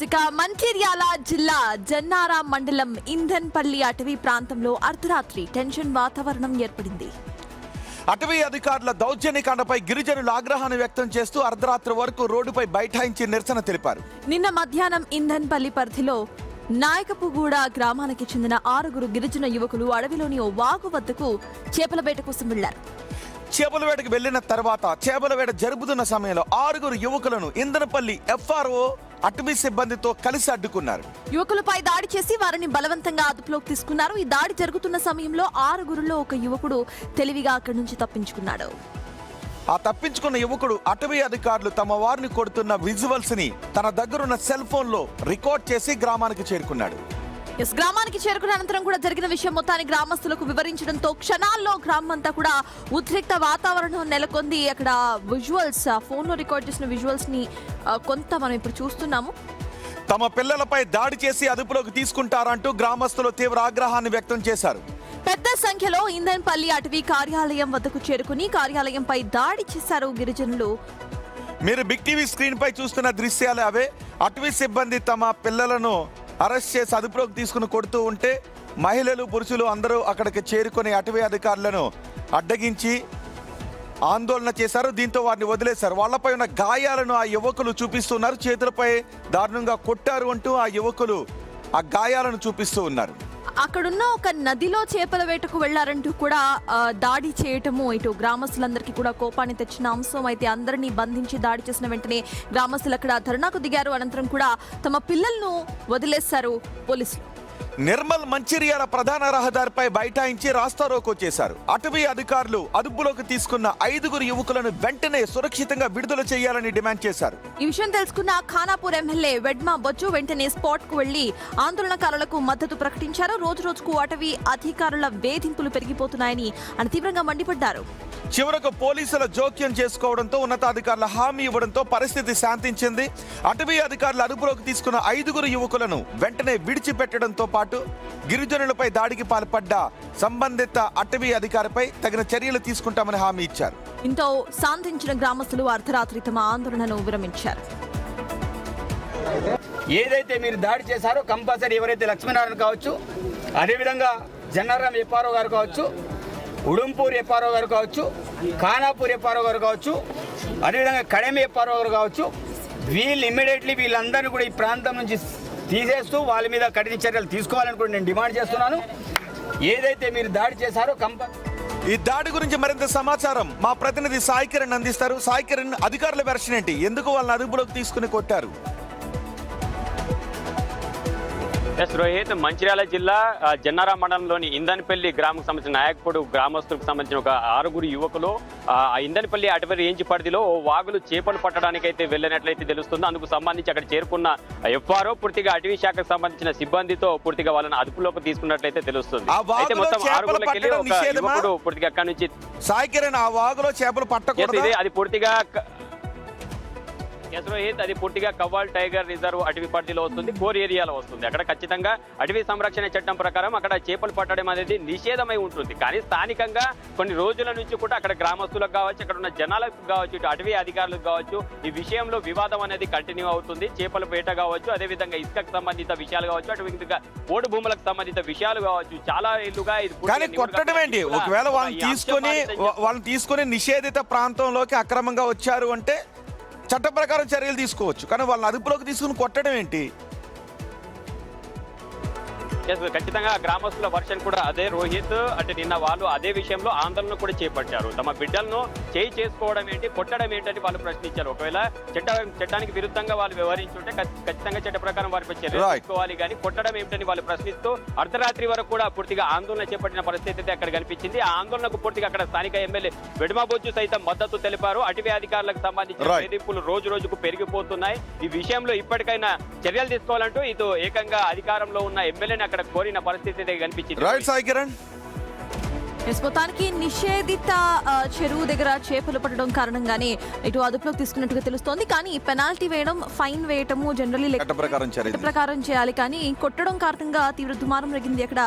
ఇక మంచిర్యాల జిల్లా జన్నారా మండలం ఇంధన్పల్లి అటవీ ప్రాంతంలో అర్ధరాత్రి టెన్షన్ వాతావరణం ఏర్పడింది. అటవీ అధికారుల దౌర్జన్యకాండపై గిరిజనులు ఆగ్రహాన్ని వ్యక్తం చేస్తూ అర్ధరాత్రి వరకు రోడ్డుపై బైఠాయించి నిరసన తెలిపారు. నిన్న మధ్యాహ్నం ఇంధన్పల్లి పరిధిలో నాయకపుగూడ గ్రామానికి చెందిన 6 గిరిజన యువకులు అడవిలోని ఓ వాగు వద్దకు చేపల వేట కోసం వెళ్లారు. చేపల వేటకు వెళ్లిన తర్వాత చేపల వేట జరుపుతున్న సమయంలో 6 యువకులను ఇంధనపల్లి FRO అటవీ సిబ్బందితో కలిసి అడ్డుకున్నారు. యువకులపై దాడి చేసి వారిని బలవంతంగా అదుపులోకి తీసుకున్నారు. ఈ దాడి జరుగుతున్న సమయంలో 6లో ఒక యువకుడు తెలివిగా అక్కడి నుంచి తప్పించుకున్నాడు. ఆ తప్పించుకున్న యువకుడు అటవీ అధికారులు తమ వారిని కొడుతున్న విజువల్స్ ని తన దగ్గరున్న సెల్ ఫోన్ లో రికార్డ్ చేసి గ్రామానికి చేరుకున్నాడు. గ్రామానికి చేరుకున్న అనంతరం కూడా జరిగిన విషయం మొత్తాన్ని గ్రామస్తులకు వివరించడంతో క్షణాల్లో గ్రామం అంతా కూడా ఉద్రిక్త వాతావరణం నెలకొంది. అక్కడ విజువల్స్ ఫోన్ లో రికార్డ్ చేసిన విజువల్స్ ని కొంత మనం ఇప్పుడు చూస్తున్నాము. తమ పిల్లలపై దాడి చేసి అదుపులోకి తీసుకుంటారంటూ గ్రామస్తులు తీవ్ర ఆగ్రహాన్ని వ్యక్తం చేశారు. పెద్ద సంఖ్యలో ఇంధన్పల్లి అటవీ కార్యాలయం వద్దకు చేరుకుని కార్యాలయంపై దాడి చేశారు గిరిజనులు. మీరు బిగ్ టీవీ స్క్రీన్ పై చూస్తున్న దృశ్యాలు అవే. అటవీ సిబ్బంది తమ పిల్లలను అరెస్ట్ చేసి అదుపులోకి తీసుకుని కొడుతూ ఉంటే మహిళలు పురుషులు అందరూ అక్కడికి చేరుకొని అటవీ అధికారులను అడ్డగించి ఆందోళన చేశారు. దీంతో వారిని వదిలేశారు. వాళ్లపై ఉన్న గాయాలను ఆ యువకులు చూపిస్తున్నారు. చేతులపై దారుణంగా కొట్టారు అంటూ ఆ యువకులు ఆ గాయాలను చూపిస్తూ ఉన్నారు. అక్కడున్న ఒక నదిలో చేపల వేటకు వెళ్లారంటూ కూడా దాడి చేయటము ఇటు గ్రామస్తులందరికీ కూడా కోపాన్ని తెచ్చిన అంశం. అయితే అందరినీ బంధించి దాడి చేసిన వెంటనే గ్రామస్తులు అక్కడ ధర్నాకు దిగారు. అనంతరం కూడా తమ పిల్లలను వదిలేశారు పోలీసులు. నిర్మల్ మంచిర్యాల ప్రధాన రహదారిపై బైఠాయించి రాస్తారోకో చేశారు. అటవీ అధికారులు అదుపులోకి తీసుకున్న 5 యువకులను వెంటనే సురక్షితంగా విడుదల చేయాలని డిమాండ్ చేశారు. ఈ విషయం తెలుసుకున్న ఖానాపూర్ ఎమ్మెల్యే వెడ్మా బొజ్జు వెంటనే స్పాట్ కు వెళ్లి ఆందోళనకారులకు మద్దతు ప్రకటించారు. రోజు రోజుకు అటవీ అధికారుల వేధింపులు పెరిగిపోతున్నాయని ఆయన తీవ్రంగా మండిపడ్డారు. చివరకు పోలీసుల జోక్యం చేసుకోవడంతో ఉన్నతాధికారుల హామీ ఇవ్వడంతో పరిస్థితి శాంతించింది. అటవీ అధికారులు అదుపులోకి తీసుకున్న 5 యువకులను వెంటనే విడిచిపెట్టడంతో పాటు గిరిజనులపై దాడికి పాల్పడ్డ సంబంధిత అటవీ అధికారిపై తగిన చర్యలు తీసుకుంటామని హామీ ఇచ్చారు. దీంతో శాంతించిన గ్రామస్తులు అర్ధరాత్రి తమ ఆందోళనను విరమించారు. ఏదైతే మీరు దాడి చేశారో కంపల్సరీ ఎవరైతే లక్ష్మీనారాయణ కావచ్చు, అదేవిధంగా జన్నారం ఎప్పారో గారు కావచ్చు, ఉడుంపూర్ ఎప్పారో గారు కావచ్చు, ఖానాపూర్ ఎప్పారో గారు కావచ్చు, అదేవిధంగా కడెమి ఎప్పారో గారు కావచ్చు, ఇమ్మీడియట్లీ వీళ్ళందరినీ కూడా ఈ ప్రాంతం నుంచి తీసేస్తూ వాళ్ళ మీద కఠిన చర్యలు తీసుకోవాలని కూడా నేను డిమాండ్ చేస్తున్నాను. ఏదైతే మీరు దాడి చేశారో ఈ దాడి గురించి మరింత సమాచారం మా ప్రతినిధి సాయి కిరణ్ అందిస్తారు. సాయి కిరణ్, అధికారుల వెర్షన్ ఏంటి? ఎందుకు వాళ్ళని అదుపులోకి తీసుకుని కొట్టారు? రోహిత్, మంచిర్యాల జిల్లా జన్నారా మండలంలోని ఇంధన్పల్లి గ్రామకు సంబంధించిన నాయకపుడు గ్రామస్తులకు సంబంధించిన ఒక 6 యువకులు ఆ ఇంధన్పల్లి అటవీ రేంజ్ పరిధిలో ఓ వాగులు చేపలు పట్టడానికి అయితే వెళ్ళినట్లయితే తెలుస్తుంది. అందుకు సంబంధించి అక్కడ చేరుకున్న FRO పూర్తిగా అటవీ శాఖకు సంబంధించిన సిబ్బందితో పూర్తిగా వాళ్ళని అదుపులోకి తీసుకున్నట్లయితే తెలుస్తుంది. అయితే మొత్తం 6 వెళ్ళి ఒక యువకుడు పూర్తిగా అక్కడి నుంచి సాయి కిరణ్, ఆ వాగులో చేపలు పట్టకూడదు, అది పూర్తిగా అది పూర్తిగా కవ్వాల్ టైగర్ రిజర్వ్ అటవీ పరిధిలో వస్తుంది, కోర్ ఏరియాలో వస్తుంది. అక్కడ ఖచ్చితంగా అటవీ సంరక్షణ చట్టం ప్రకారం అక్కడ చేపలు పట్టడం అనేది నిషేధమై ఉంటుంది. కానీ స్థానికంగా కొన్ని రోజుల నుంచి కూడా అక్కడ గ్రామస్తులకు కావచ్చు, అక్కడ ఉన్న జనాలకు కావచ్చు, ఇటు అటవీ అధికారులకు కావచ్చు, ఈ విషయంలో వివాదం అనేది కంటిన్యూ అవుతుంది. చేపల వేట కావచ్చు, అదేవిధంగా ఇసుకకు సంబంధిత విషయాలు కావచ్చు, అటు పోడు భూములకు సంబంధిత విషయాలు కావచ్చు, చాలా ఏళ్లుగా ఇది కొట్టడం ఏంటి? ఒకవేళ వాళ్ళని తీసుకొని నిషేధిత ప్రాంతంలోకి అక్రమంగా వచ్చారు అంటే చట్ట ప్రకారం చర్యలు తీసుకోవచ్చు. కానీ వాళ్ళని అదుపులోకి తీసుకుని కొట్టడం ఏంటి? ఖచ్చితంగా గ్రామస్తుల వర్షన్ కూడా అదే రోహిత్. అంటే నిన్న వాళ్ళు అదే విషయంలో ఆందోళన కూడా చేపట్టారు. తమ బిడ్డలను చేసుకోవడం ఏంటి, కొట్టడం ఏంటని వాళ్ళు ప్రశ్నించారు. ఒకవేళ చట్టానికి విరుద్ధంగా వాళ్ళు వ్యవహరించుంటే ఖచ్చితంగా చట్ట ప్రకారం వారిపై చర్యలు తీసుకోవాలి, కానీ కొట్టడం ఏమిటని వాళ్ళు ప్రశ్నిస్తూ అర్ధరాత్రి వరకు కూడా పూర్తిగా ఆందోళన చేపట్టిన పరిస్థితి అయితే అక్కడ కనిపించింది. ఆ ఆందోళనకు పూర్తిగా అక్కడ స్థానిక ఎమ్మెల్యే వెడ్మా బొజ్జు సైతం మద్దతు తెలిపారు. అటవీ అధికారులకు సంబంధించిన వేధింపులు రోజు రోజుకు పెరిగిపోతున్నాయి. ఈ విషయంలో ఇప్పటికైనా చర్యలు తీసుకోవాలంటూ ఇటు ఏకంగా అధికారంలో ఉన్న ఎమ్మెల్యేని అక్కడ కోరిన పరిస్థితి కనిపించింది. మొత్తానికి నిషేధిత చెరువు దగ్గర చేపలు పట్టడం కారణంగానే ఇటు అదుపులోకి తీసుకున్నట్టుగా తెలుస్తోంది. కానీ పెనాల్టీ వేయడం, ఫైన్ వేయటము జనరల్లీ చట్ట ప్రకారం చేయాలి, కానీ కొట్టడం కారణంగా తీవ్ర దుమారం రేగింది అక్కడ.